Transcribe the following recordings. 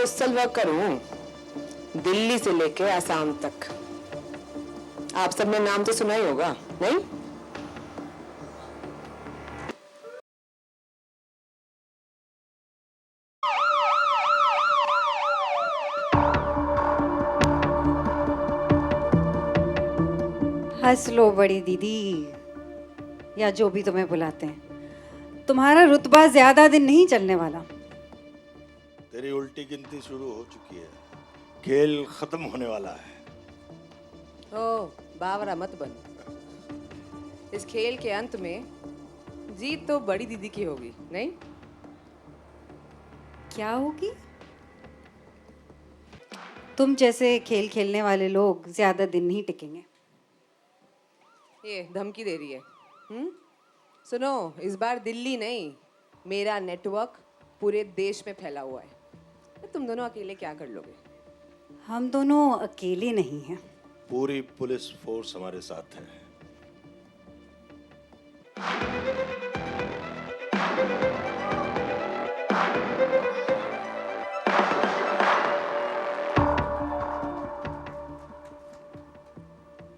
Postal worker हूँ, दिल्ली से लेके आसाम तक। आप सबने नाम तो सुना ही होगा, नहीं? हंस लो बड़ी दीदी, या जो भी तुम्हें बुलाते हैं। तुम्हारा रुतबा ज्यादा दिन नहीं चलने वाला। तेरी उल्टी गिनती शुरू हो चुकी है, खेल खत्म होने वाला है। ओ, बावरा मत बन। इस खेल के अंत में जीत तो बड़ी दीदी की होगी, नहीं? क्या होगी? तुम जैसे खेल खेलने वाले लोग ज्यादा दिन नहीं टिकेंगे। ये धमकी दे रही है। सुनो, इस बार दिल्ली नहीं, मेरा नेटवर्क पूरे देश में फैला हुआ है। तुम दोनों अकेले क्या कर लोगे? हम दोनों अकेले नहीं हैं। पूरी पुलिस फोर्स हमारे साथ है।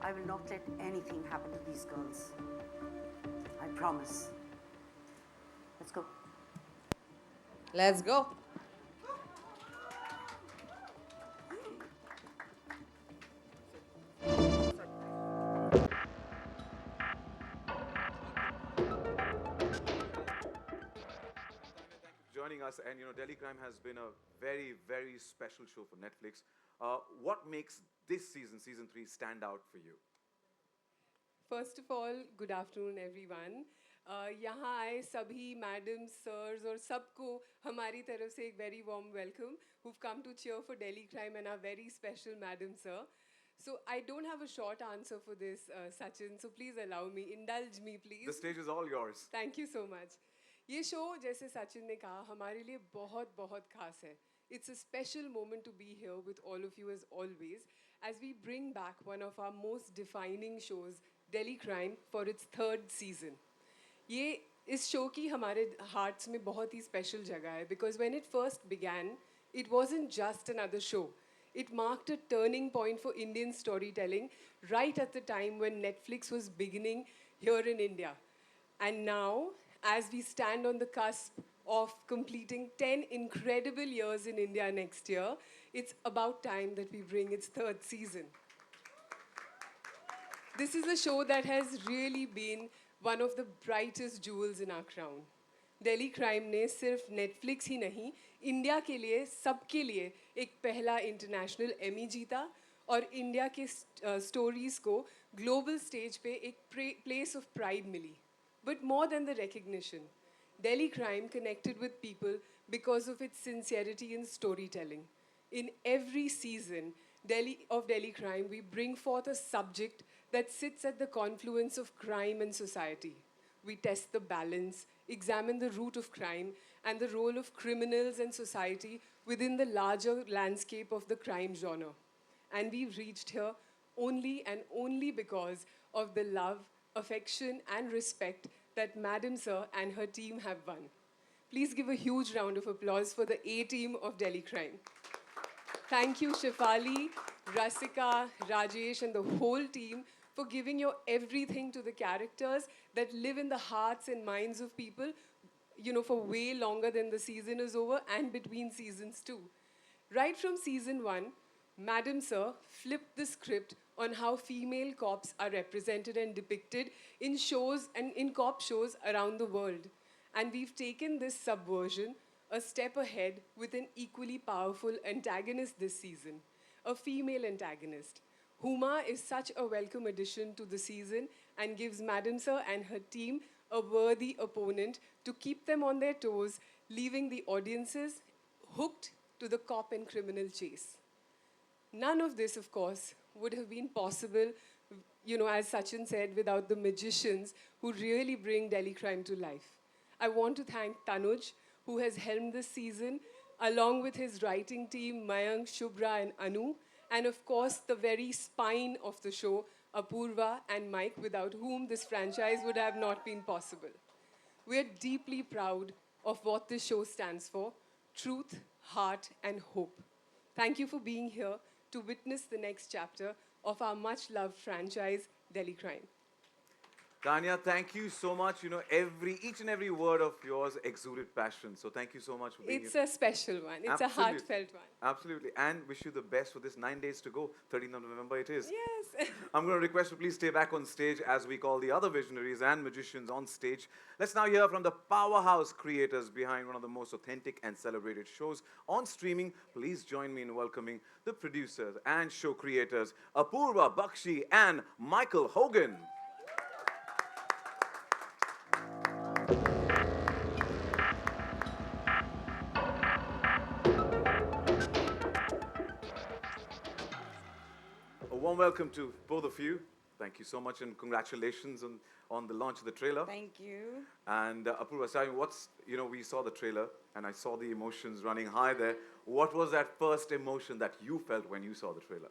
I will not let anything happen to these girls. I promise. Let's go. Let's go. Joining us, and Delhi Crime has been a very, very special show for Netflix. What makes this season, season 3, stand out for you? First of all, good afternoon everyone. यहाँ आए सभी madams, sirs और सबको हमारी तरफ से एक very warm welcome who've come to cheer for Delhi Crime and our very special madam sir. So I don't have a short answer for this, Sachin. So please allow me, indulge me, please. The stage is all yours. Thank you so much. ये show जैसे सचिन ने कहा हमारे लिए बहुत बहुत खास है. It's a special moment to be here with all of you as always, as we bring back one of our most defining shows, Delhi Crime, for its 3rd season. ये इस शो की हमारे हार्ट्स में बहुत ही special जगह है because when it first began, it wasn't just another show. It marked a turning point for Indian storytelling right at the time when Netflix was beginning here in India. And now, as we stand on the cusp of completing 10 incredible years in India next year, it's about time that we bring its 3rd season. This is a show that has really been one of the brightest jewels in our crown. Delhi Crime ने सिर्फ Netflix ही नहीं, India के लिए, सबके लिए एक पहला international Amy जीता और इंडिया के स्टोरीज को ग्लोबल स्टेज पे एक प्लेस ऑफ प्राइड मिली. But more than the recognition, Delhi Crime connected with people because of its sincerity in storytelling. In every season of Delhi Crime, we bring forth a subject that sits at the confluence of crime and society. We test the balance, examine the root of crime, and the role of criminals and society within the larger landscape of the crime genre. And we've reached here only and only because of the love, affection, and respect that Madam Sir and her team have won. Please give a huge round of applause for the A-team of Delhi Crime. Thank you, Shefali, Rasika, Rajesh, and the whole team for giving your everything to the characters that live in the hearts and minds of people, for way longer than the season is over and between seasons too. Right from season 1, Madam Sir flipped the script on how female cops are represented and depicted in shows and in cop shows around the world. And we've taken this subversion a step ahead with an equally powerful antagonist this season, a female antagonist. Huma is such a welcome addition to the season and gives Madam Sir and her team a worthy opponent to keep them on their toes, leaving the audiences hooked to the cop and criminal chase. None of this, of course, would have been possible, as Sachin said, without the magicians who really bring Delhi Crime to life. I want to thank Tanuj, who has helmed this season, along with his writing team, Mayank, Shubhra, and Anu, and of course, the very spine of the show, Apurva and Mike, without whom this franchise would have not been possible. We're deeply proud of what this show stands for: truth, heart, and hope. Thank you for being here to witness the next chapter of our much-loved franchise, Delhi Crime. Tanya, thank you so much. You know, each and every word of yours exuded passion. So thank you so much for being It's here. a special one. It's a Absolutely. heartfelt one. Absolutely. And wish you the best for this 9 days to go. 13th of November it is. Yes. I'm going to request you please stay back on stage as we call the other visionaries and magicians on stage. Let's now hear from the powerhouse creators behind one of the most authentic and celebrated shows on streaming. Please join me in welcoming the producers and show creators Apurva Bakshi and Michael Hogan. A warm welcome to both of you. Thank you so much and congratulations on the launch of the trailer. Thank you. And Apurva, sorry, we saw the trailer and I saw the emotions running high there. What was that first emotion that you felt when you saw the trailer?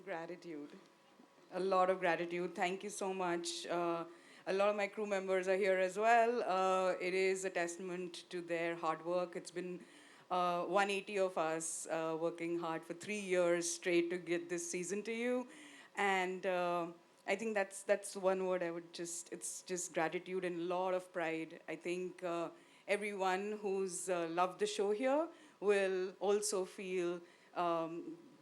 Gratitude. A lot of gratitude. Thank you so much. A lot of my crew members are here as well. It is a testament to their hard work. It's been 180 of us working hard for 3 years straight to get this season to you. And I think that's one word I would it's just gratitude and a lot of pride. I think everyone who's loved the show here will also feel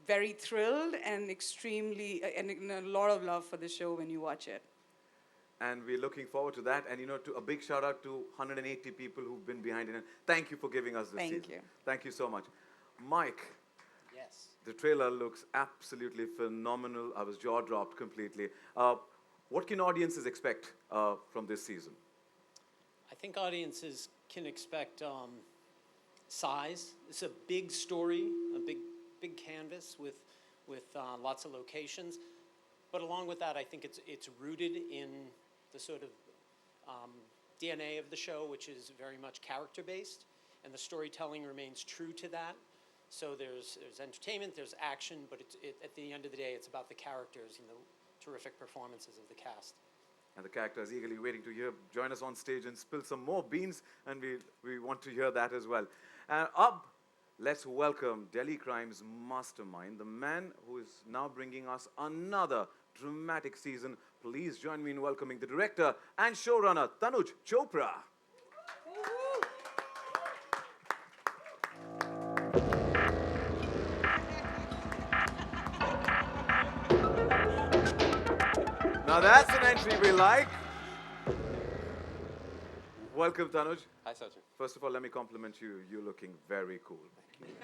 very thrilled and extremely, and a lot of love for the show when you watch it. And we're looking forward to that. And to a big shout out to 180 people who've been behind it. And thank you for giving us this season. Thank you. Thank you so much. Mike. Yes. The trailer looks absolutely phenomenal. I was jaw-dropped completely. What can audiences expect from this season? I think audiences can expect size. It's a big story, a big canvas with lots of locations. But along with that, I think it's rooted in the sort of DNA of the show, which is very much character-based, and the storytelling remains true to that. So there's entertainment, there's action, but at the end of the day, it's about the characters and the terrific performances of the cast. And the character is eagerly waiting to join us on stage and spill some more beans, and we want to hear that as well. Up, let's welcome Delhi Crime's mastermind, the man who is now bringing us another dramatic season. Please join me in welcoming the director and showrunner, Tanuj Chopra. Now that's an entry we like. Welcome, Tanuj. Hi, Sachin. First of all, let me compliment you. You're looking very cool.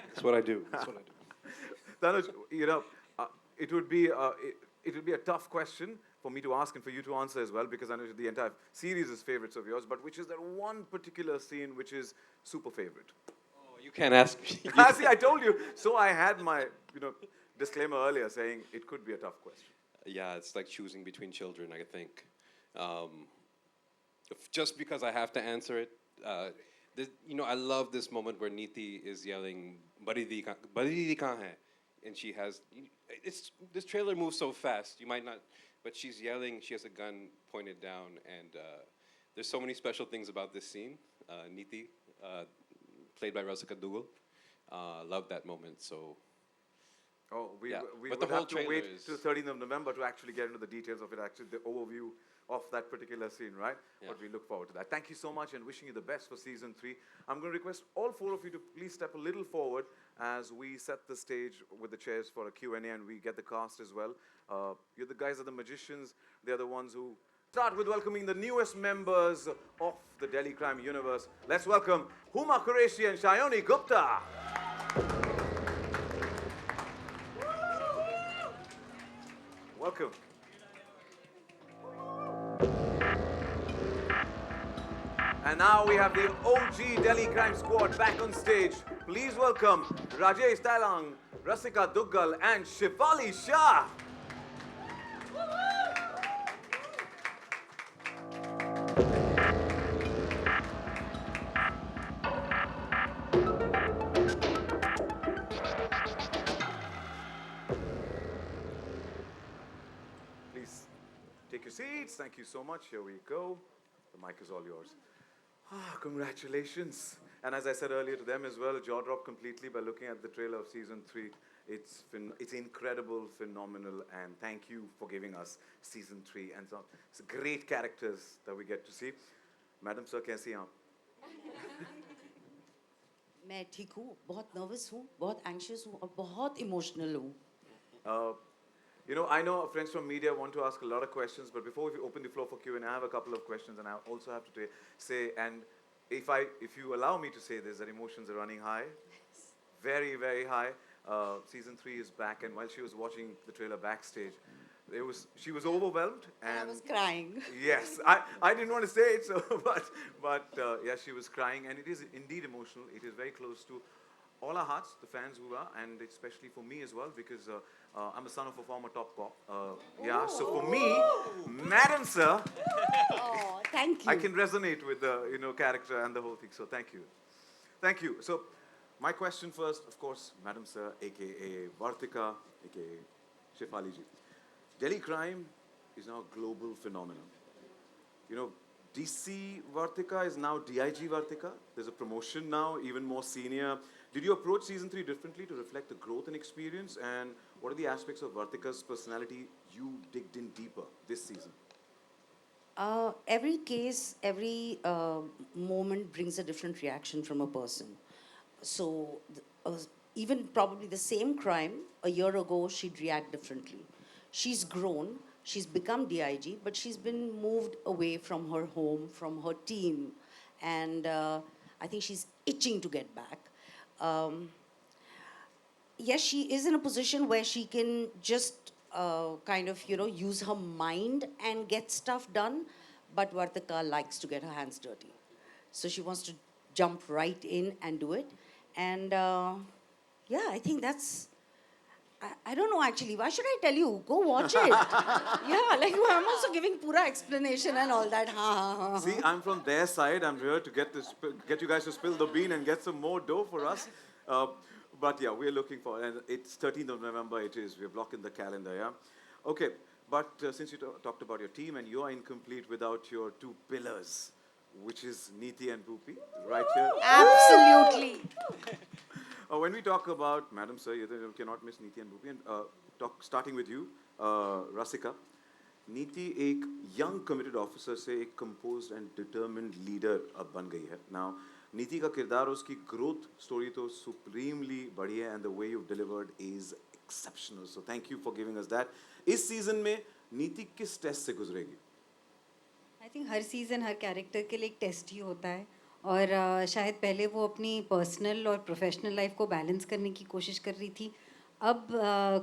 That's what I do. That's what I do. Tanuj, it would be a tough question for me to ask and for you to answer as well, because I know the entire series is favorites of yours, but which is that one particular scene which is super favorite? Oh, you can't ask me. See, I told you. So I had my disclaimer earlier saying it could be a tough question. Yeah, it's like choosing between children, I think. Just because I have to answer it, I love this moment where Neeti is yelling, Badi di kahan hai? And she has, this trailer moves so fast, you might not, but she's yelling, she has a gun pointed down, and there's so many special things about this scene. Neeti, played by Rasika Dugal, loved that moment, so. Oh, we Yeah, would but the have whole to wait trailer is- till 13th of November to actually get into the details of it, actually the overview of that particular scene, right? Yeah. But we look forward to that. Thank you so much and wishing you the best for season 3. I'm going to request all 4 of you to please step a little forward as we set the stage with the chairs for a Q&A and we get the cast as well. You're the guys are the magicians. They're the ones who start with welcoming the newest members of the Delhi Crime universe. Let's welcome Huma Qureshi and Shayoni Gupta. Welcome. And now we have the OG Delhi Crime Squad back on stage. Please welcome Rajesh Tailang, Rasika Duggal, and Shefali Shah. Please take your seats. Thank you so much. Here we go. The mic is all yours. Congratulations. And as I said earlier to them as well, jaw dropped completely by looking at the trailer of season 3. It's incredible, phenomenal, and thank you for giving us season 3 and some great characters that we get to see. Madam sir, कैसी हैं आप? मैं ठीक हूँ, बहुत nervous हूँ, बहुत anxious हूँ और बहुत इमोशनल हूँ. You know, I know friends from media want to ask a lot of questions, but before we open the floor for Q&A, I have a couple of questions, and I also have to say, and if you allow me to say this, that emotions are running high, very, very high. Season 3 is back, and while she was watching the trailer backstage, she was overwhelmed, and I was crying. Yes, I didn't want to say it, so but yeah, she was crying, and it is indeed emotional. It is very close to all our hearts, the fans who are, and especially for me as well, because I'm a son of a former top cop. Yeah, so for me, Madam Sir, Oh, thank you. I can resonate with the character and the whole thing. So thank you. So my question first, of course, Madam Sir, aka Vartika, aka Shefali ji. Delhi crime is now a global phenomenon. You know, DC Vartika is now DIG Vartika. There's a promotion now, even more senior. Did you approach season 3 differently to reflect the growth and experience? And what are the aspects of Vartika's personality you digged in deeper this season? Every case, every moment brings a different reaction from a person. So even probably the same crime, a year ago, she'd react differently. She's grown, she's become DIG, but she's been moved away from her home, from her team. And I think she's itching to get back. Yes, she is in a position where she can just kind of, use her mind and get stuff done. But Vartika likes to get her hands dirty. So she wants to jump right in and do it. And yeah, I think that's, I don't know actually. Why should I tell you? Go watch it. Yeah, like I'm also giving pura explanation and all that. See, I'm from their side. I'm here to get you guys to spill the bean and get some more dough for us. But yeah, we're looking for, and it's 13th of November. It is. We're blocking the calendar. Yeah. Okay. But since you talked about your team, and you are incomplete without your two pillars, which is Neeti and Bhupi, right here. Absolutely. When we talk about, Madam Sir, you cannot miss Neeti and Bhupi. And starting with you, Rasika. Neeti एक young committed officer से एक composed and determined leader अब बन गई है. Now, नीति का किरदार और उसकी growth story तो supremely बढ़िया है, and the way you've delivered is exceptional. So thank you for giving us that. इस season में नीति किस test से गुजरेगी? I think her season her character के लिए एक test ही होता है. और शायद पहले वो अपनी पर्सनल और प्रोफेशनल लाइफ को बैलेंस करने की कोशिश कर रही थी. अब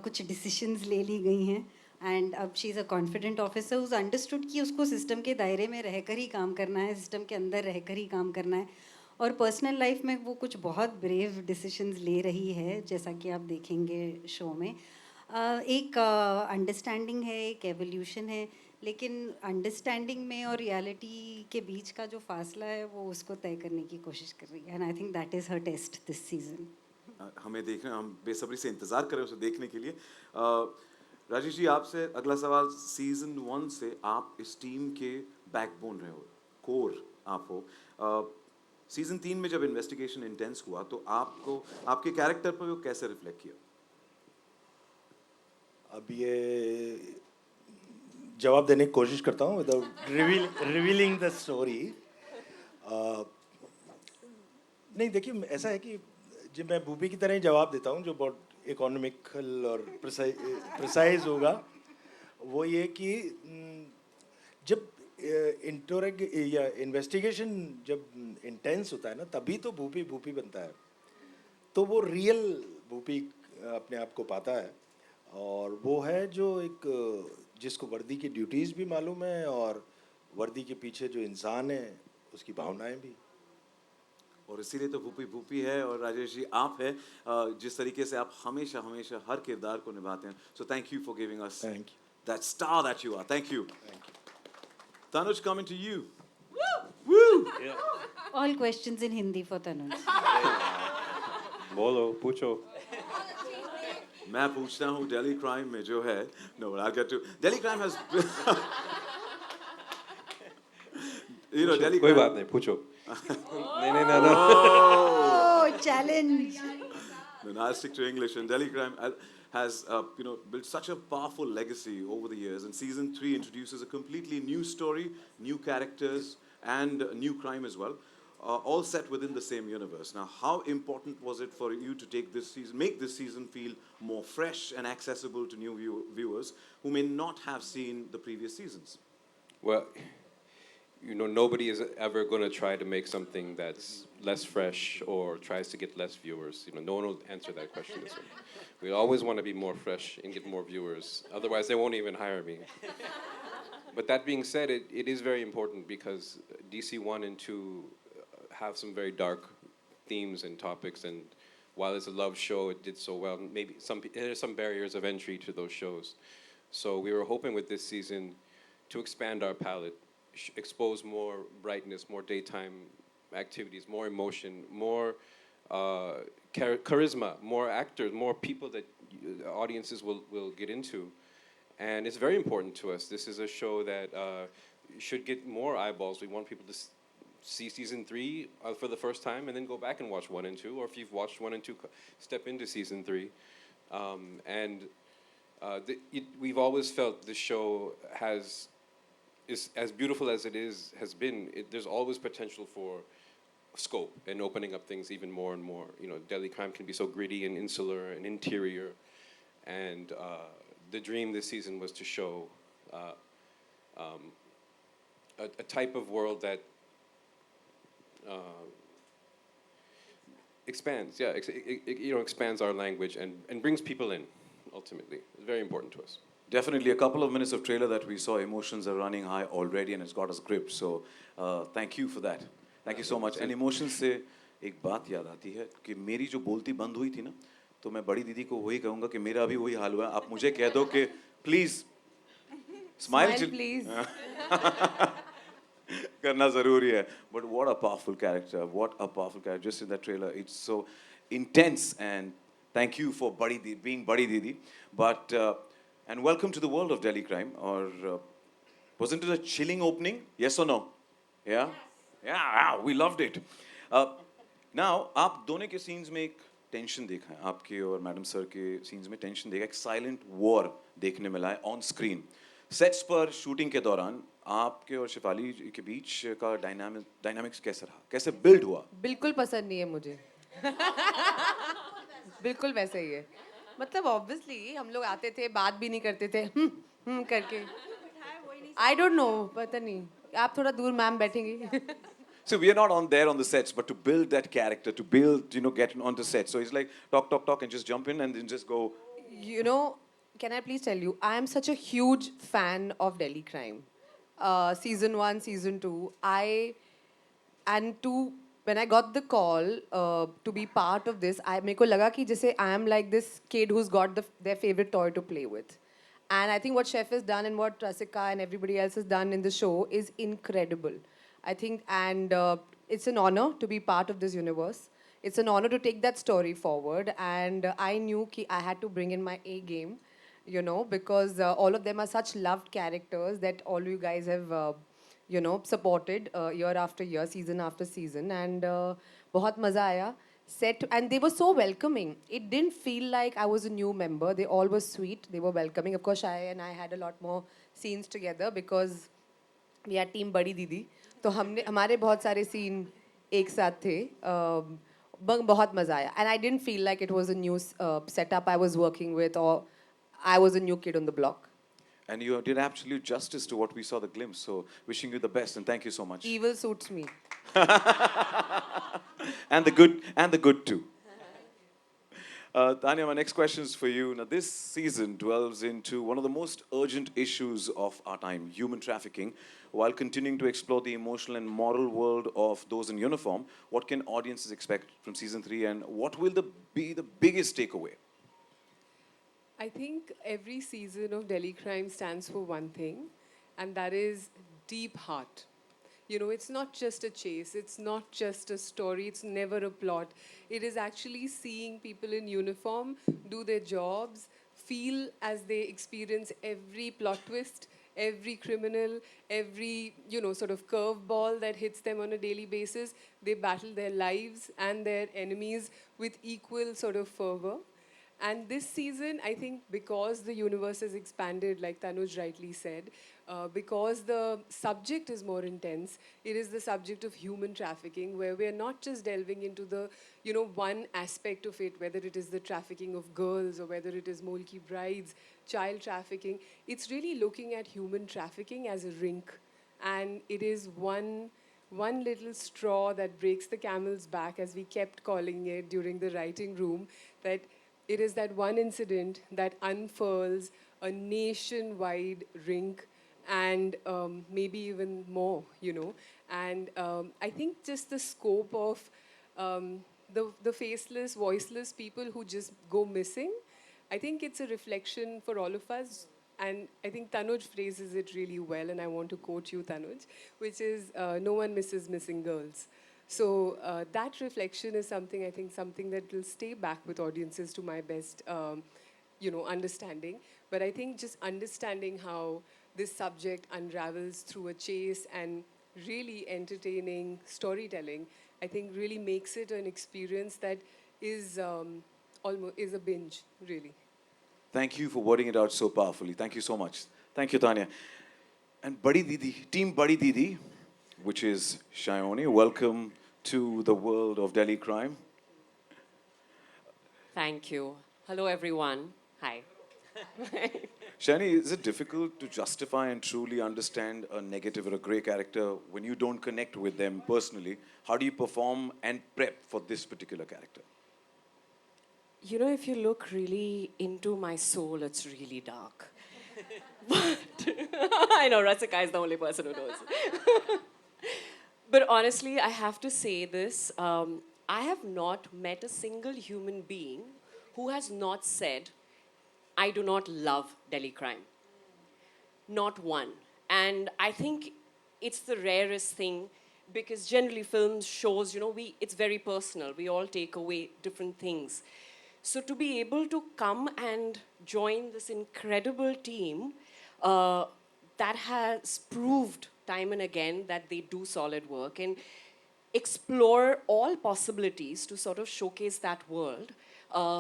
कुछ डिसीजंस ले ली गई हैं एंड अब she is a confident officer who's understood कि उसको सिस्टम के दायरे में रहकर ही काम करना है, सिस्टम के अंदर रहकर ही काम करना है. और पर्सनल लाइफ में वो कुछ बहुत ब्रेव डिसीजंस ले रही है, जैसा कि आप देखेंगे शो में. एक अंडरस्टैंडिंग है, एक एवोल्यूशन है, लेकिन अंडरस्टैंडिंग में और रियलिटी के बीच का जो फासला है वो उसको तय करने की कोशिश कर रही है. And I think that is her test this season. हमें देखना, हम बेसब्री से इंतज़ार करें उसे देखने के लिए. राजेश जी, आपसे अगला सवाल. सीजन 1 से आप इस टीम के बैकबोन रहे हो, कोर आप हो. सीजन 3 में जब इन्वेस्टिगेशन इंटेंस हुआ तो आपको आपके कैरेक्टर पर वो कैसे रिफ्लेक्ट किया? अब ये जवाब देने की कोशिश करता हूँ विदाउट रिवीलिंग द स्टोरी. नहीं, देखिए ऐसा है कि जब मैं भूपी की तरह ही जवाब देता हूँ जो बहुत इकोनॉमिकल और प्रिसाइज होगा, वो ये कि जब इंटोरेग या इन्वेस्टिगेशन जब इंटेंस होता है ना, तभी तो भूपी भूपी बनता है. तो वो रियल भूपी अपने आप को पाता है, और वो है जो एक जिसको वर्दी की ड्यूटीज़ भी मालूम है और वर्दी के पीछे जो इंसान है उसकी भावनाएं भी. और इसीलिए तो भूपी भूपी है. और राजेश जी, आप हैं जिस तरीके से आप हमेशा हमेशा हर किरदार को निभाते हैं. So thank you for giving us that star that you are. Thank you. Tanuj, coming to you. Woo! All questions in Hindi for Tanuj. बोलो, पूछो. मैं पूछता हूँ दिल्ली क्राइम में जो है. No, I'll get to. Delhi crime has. कोई बात नहीं, पूछो. No. Oh, challenge. Then I'll stick to English. And Delhi Crime has, built such a powerful legacy over the years. And season 3 introduces a completely new story, new characters, and new crime as well, all set within the same universe. Now, how important was it for you to make this season feel more fresh and accessible to new viewers who may not have seen the previous seasons? Well, nobody is ever going to try to make something that's less fresh or tries to get less viewers. No one will answer that question this way. We always want to be more fresh and get more viewers. Otherwise, they won't even hire me. But that being said, it is very important because DC 1 and 2 have some very dark themes and topics, and while it's a love show, it did so well. Maybe there's some barriers of entry to those shows. So we were hoping with this season to expand our palette, expose more brightness, more daytime activities, more emotion, more charisma, more actors, more people that audiences will get into. And it's very important to us. This is a show that should get more eyeballs. We want people to see season 3 for the first time and then go back and watch 1 and 2. Or if you've watched 1 and 2, step into season 3. We've always felt this show is as beautiful as has been. There's always potential for scope and opening up things even more and more. Delhi Crime can be so gritty and insular and interior. And the dream this season was to show a type of world that expands, expands our language and brings people in, ultimately. It's very important to us. Definitely, a couple of minutes of trailer that we saw, emotions are running high already and it's got us gripped. So thank you for that. Thank you so much. And emotions से एक बात याद आती है कि मेरी जो बोलती बंद हुई थी ना, तो मैं बड़ी दीदी को वही कहूँगा कि मेरा भी वही हाल हुआ है. आप मुझे कह दो कि please smile please. करना ज़रूरी है. But what a powerful character. What a powerful character. Just in that trailer, it's so intense. And thank you for being Badi Didi. But and welcome to the world of Delhi Crime. Or wasn't it a chilling opening? Yes or no? Yeah? Yeah, wow, we loved it. Now, आप दोनों के scenes में एक tension देखा है. आपके और madam sir के scenes में tension देखा. एक silent war देखने मिला है on screen. Sets पर shooting के दौरान आपके और शेफाली के बीच का dynamics कैसा रहा? कैसे build हुआ? बिल्कुल पसंद नहीं है मुझे. बिल्कुल वैसे ही है. मतलब obviously हम लोग आते थे, बात भी नहीं करते थे, करके. I don't know, पता नहीं. आप थोड़ा दूर ma'am बैठेंगी. So we are not on the sets, but to build that character, to build, get onto set. So it's like talk, and just jump in and then just go. Can I please tell you, I am such a huge fan of Delhi Crime. Season 1, season 2. When I got the call to be part of this, मेरे को लगा कि जैसे I am like this kid who's got their favorite toy to play with. And I think what Chef has done and what Rasika and everybody else has done in the show is incredible. I think, and it's an honor to be part of this universe. It's an honor to take that story forward. And I knew that I had to bring in my A game, because all of them are such loved characters that all you guys have, supported year after year, season after season. And बहुत मजा आया. And they were so welcoming. It didn't feel like I was a new member. They all were sweet. They were welcoming. Of course, Shah and I had a lot more scenes together because we are team Badi Didi. तो हमारे बहुत सारे scene एक साथ थे. बहुत मजा आया. And I didn't feel like it was a new setup I was working with or I was a new kid on the block. And you did absolute justice to what we saw the glimpse. So wishing you the best and thank you so much. Evil suits me. And the good too. Tanya, my next question is for you. Now, this season delves into one of the most urgent issues of our time, human trafficking, while continuing to explore the emotional and moral world of those in uniform. What can audiences expect from season 3, and what will be the biggest takeaway? I think every season of Delhi Crime stands for one thing, and that is deep heart. It's not just a chase, it's not just a story, it's never a plot. It is actually seeing people in uniform do their jobs, feel as they experience every plot twist, every criminal, every, sort of curveball that hits them on a daily basis. They battle their lives and their enemies with equal sort of fervor. And this season, I think because the universe has expanded, like Tanuj rightly said, because the subject is more intense, it is the subject of human trafficking, where we are not just delving into the, one aspect of it, whether it is the trafficking of girls or whether it is molki brides, child trafficking. It's really looking at human trafficking as a rink. And it is one little straw that breaks the camel's back, as we kept calling it during the writing room, that it is that one incident that unfurls a nationwide rink and maybe even more, And I think just the scope of the faceless, voiceless people who just go missing, I think it's a reflection for all of us. And I think Tanuj phrases it really well, and I want to quote you, Tanuj, which is, no one misses missing girls. So that reflection is something, I think, something that will stay back with audiences to my best, understanding. But I think just understanding how this subject unravels through a chase and really entertaining storytelling, I think really makes it an experience that is almost is a binge, really. Thank you for wording it out so powerfully. Thank you so much. Thank you, Tanya. And Badi Didi, Team Badi Didi, which is Shayoni, welcome to the world of Delhi crime. Thank you. Hello, everyone. Hi. Shani, is it difficult to justify and truly understand a negative or a grey character when you don't connect with them personally? How do you perform and prep for this particular character? If you look really into my soul, it's really dark. But I know Rasika is the only person who knows. But honestly, I have to say this. I have not met a single human being who has not said, I do not love Delhi crime. Not one. And I think it's the rarest thing, because generally films, shows, it's very personal. We all take away different things. So to be able to come and join this incredible team that has proved time and again that they do solid work and explore all possibilities to sort of showcase that world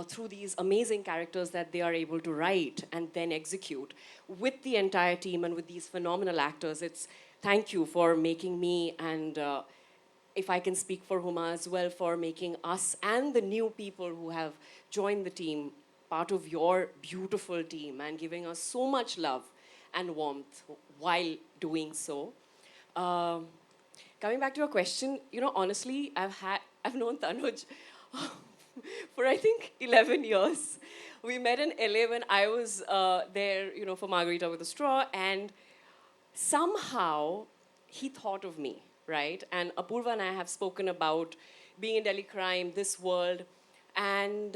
through these amazing characters that they are able to write and then execute with the entire team and with these phenomenal actors. It's thank you for making me, and if I can speak for Huma as well, for making us and the new people who have joined the team part of your beautiful team and giving us so much love and warmth while doing so. Coming back to your question, honestly, I've known Tanuj for I think 11 years. We met in LA when I was there, for Margarita with a Straw, and somehow he thought of me, right? And Apurva and I have spoken about being in Delhi crime, this world, and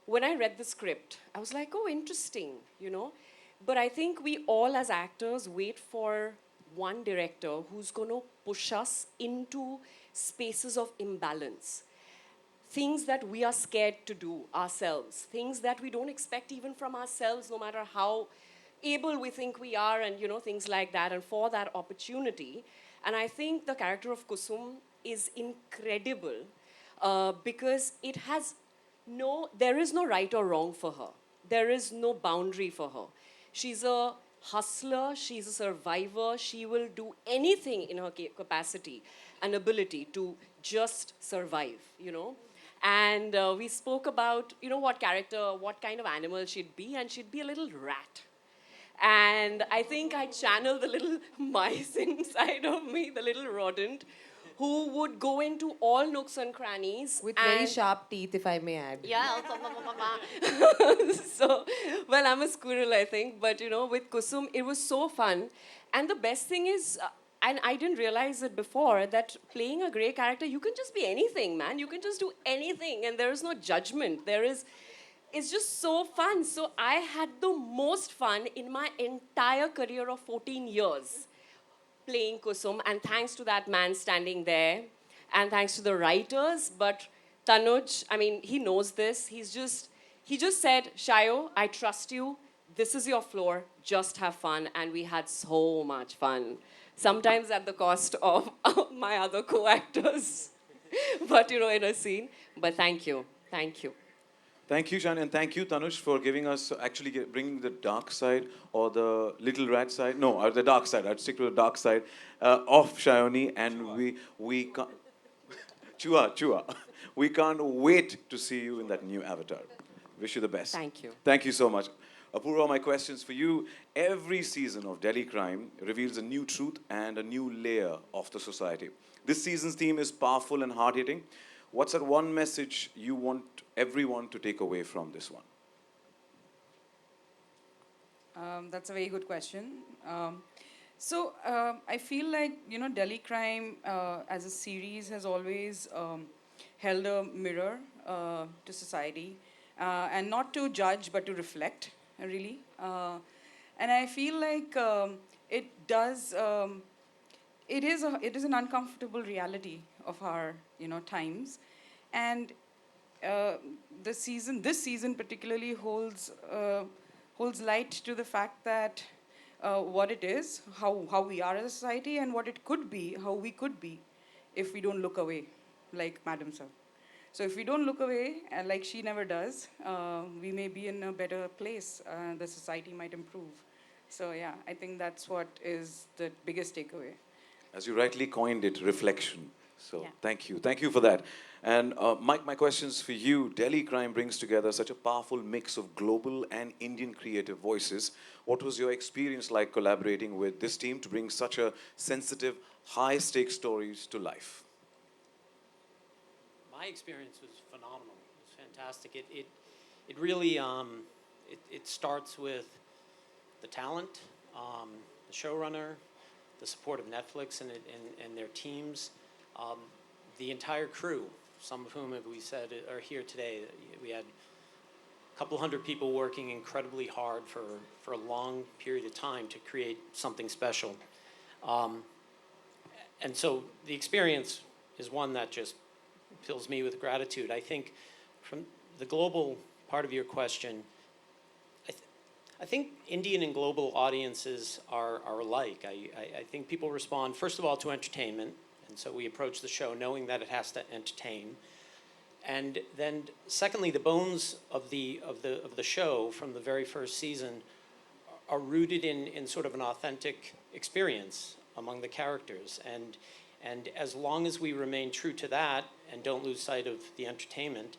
when I read the script, I was like, oh, interesting, But I think we all as actors wait for one director who's going to push us into spaces of imbalance. Things that we are scared to do ourselves, things that we don't expect even from ourselves, no matter how able we think we are, and things like that, and for that opportunity. And I think the character of Kusum is incredible because there is no right or wrong for her. There is no boundary for her. She's a hustler, she's a survivor, she will do anything in her capacity and ability to just survive, And we spoke about, what character, what kind of animal she'd be, and she'd be a little rat. And I think I channeled the little mice inside of me, the little rodent, who would go into all nooks and crannies. With very sharp teeth, if I may add. Yeah. So, well, I'm a squirrel, I think. But, with Kusum, it was so fun. And the best thing is, and I didn't realize it before, that playing a grey character, you can just be anything, man. You can just do anything, and there is no judgment. It's just so fun. So I had the most fun in my entire career of 14 years playing Kusum, and thanks to that man standing there, and thanks to the writers. But Tanuj, he knows this. He just said, Shayo, I trust you. this is your floor, just have fun. And we had so much fun. Sometimes at the cost of my other co-actors, but in a scene. But thank you. Thank you. Thank you, Shan, and thank you, Tanush, for giving us, actually bringing the dark side or the little rat side. No, the dark side. I'd stick to the dark side of Shayoni, and we can't, Chua, Chua. We can't wait to see you in that new avatar. Wish you the best. Thank you. Thank you so much. Apurva, my questions for you. Every season of Delhi Crime reveals a new truth and a new layer of the society. This season's theme is powerful and hard-hitting. What's that one message you want everyone to take away from this one? That's a very good question. I feel like, Delhi Crime as a series has always held a mirror to society, and not to judge, but to reflect, really. And I feel like it does, it is an uncomfortable reality of our, times. And this season particularly holds light to the fact that what it is, how we are as a society, and what it could be, how we could be, if we don't look away, like Madam said. So if we don't look away, like she never does, we may be in a better place. The society might improve. So yeah, I think that's what is the biggest takeaway. As you rightly coined it, reflection. So Yeah. thank you for that. And Mike, my questions for you. Delhi Crime brings together such a powerful mix of global and Indian creative voices. What was your experience like collaborating with this team to bring such a sensitive, high-stakes stories to life? My experience was phenomenal. It was fantastic. It really it starts with the talent, the showrunner, the support of Netflix and their teams, the entire crew. Some of whom, as we said, are here today. We had a couple hundred people working incredibly hard for a long period of time to create something special. And so the experience is one that just fills me with gratitude. I think from the global part of your question, I think Indian and global audiences are alike. I think people respond, first of all, to entertainment. And so we approach the show knowing that it has to entertain. And then secondly, the bones of the show from the very first season are rooted in sort of an authentic experience among the characters. And as long as we remain true to that and don't lose sight of the entertainment,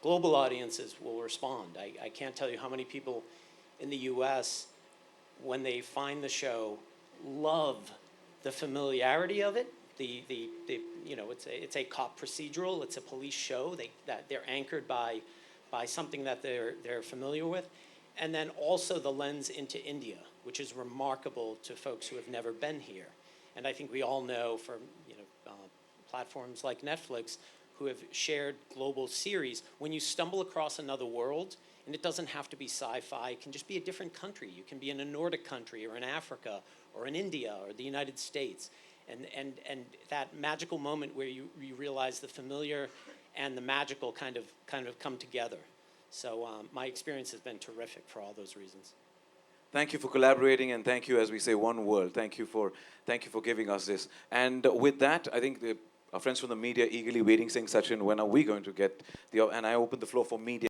global audiences will respond. I can't tell you how many people in the US, when they find the show, love the familiarity of it. It's a cop procedural. It's a police show. They're anchored by something that they're familiar with, and then also the lens into India, which is remarkable to folks who have never been here. And I think we all know from platforms like Netflix, who have shared global series, when you stumble across another world, and it doesn't have to be sci-fi, it can just be a different country. You can be in a Nordic country, or in Africa, or in India, or the United States. And that magical moment where you realize the familiar and the magical kind of come together. So my experience has been terrific for all those reasons. Thank you for collaborating, and thank you, as we say, one world. Thank you for giving us this. And with that, I think our friends from the media eagerly waiting, saying, Sachin, when are we going to get and I open the floor for media.